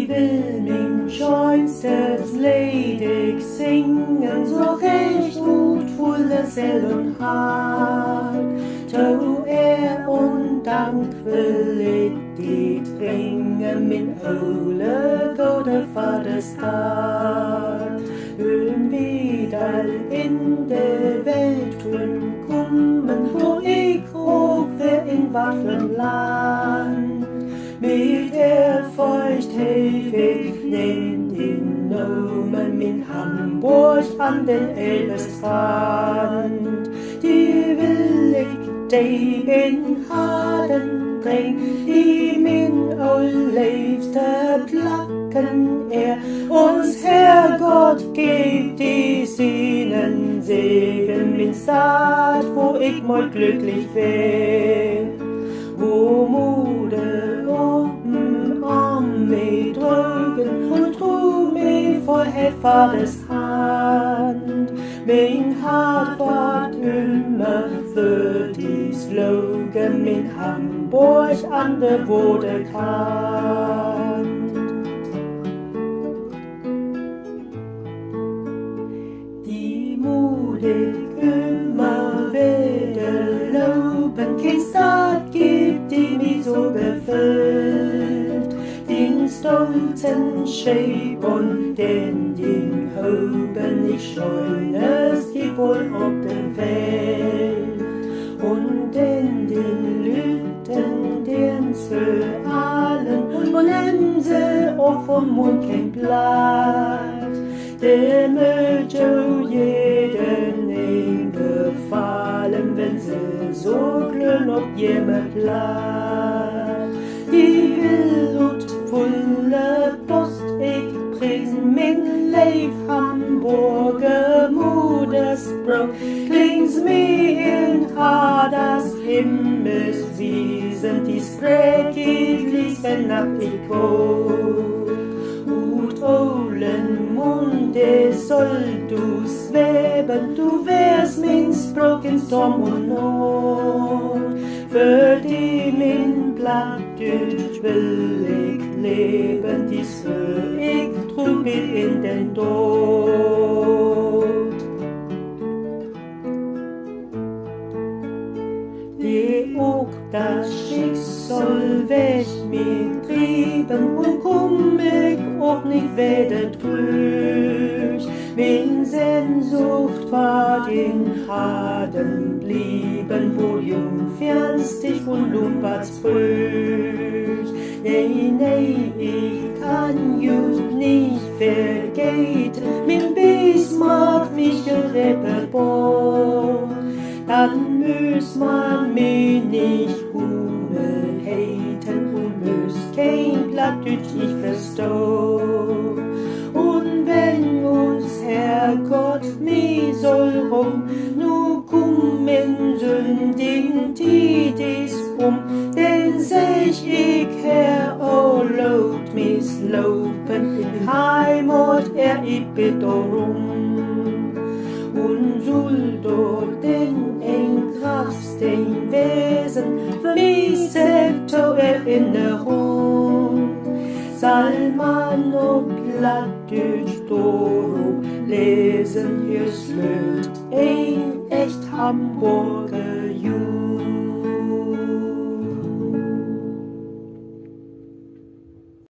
Ich will mein schönstes Lied singen, so recht mutvolle Seele und Hart. Zu Ehr und Dank will ich die bringen, min Ole gode Vaterstad. Hön wieder in der Welt kommen, wo ich auch wär in wat für Land. Mit der Feuchtheit nehmt den Nomen in Hamburg an den Elbestrand. Die will ich dem in Haden bring, die min liebste Placken uns Herrgott gibt die Sühnen Segen min Staat, wo ich mal glücklich wär, wo Mode oben Arm mich drücken und trug mich vor Vaters Hand. Mein Hart ward immer für die Slogan in Hamburg an der Bodekant. Die mutig immer wieder loben, kein Staat gibt, die mich so befüllt. Den stolzen Scheib und den Hoben, ich scheunes gibt wohl auf der Welt. Und in den Lüten, den's für allen, und nehmen sie auch vom Mund kein Blatt. Der möchte jeden ihm gefallen, wenn sie so glühen auf jedem Blatt. Die lutvolle Post, ich priesen min Leif Hamburger Modersbrot, klingt's mir in das Himmelswiesen, die sprägigliche Nacht ich hoch. Ut Olen Munde soll du schweben, du wärst min Spruch in Sturm und Not. Für die min Plattdeutsch will ich leben, dies für ich trug in den Tod. Die auch das Schicksal weg mir trieben und komm ich auch nicht wieder trüg. Min Sehnsucht war in Haden blieben, wo jungfernstig und Lumperts früh. Nee, ich kann just nicht vergeten, min Bismarck mich gereppet bot. Dann müß man mich nicht haten und müß kein Plattdeutsch nicht verstehen. Und wenn uns Herrgott mich soll rum, nu kommen sündigen Tidis denn sech ich Herr, oh lobt mis loben, in Heimat ich bitt darum. Und soll dort den Kraft, den Wesen, für mich selbst zur Erinnerung. Salman und Plattdeutsch Doro lesen, hier slöt ein echt Hamburger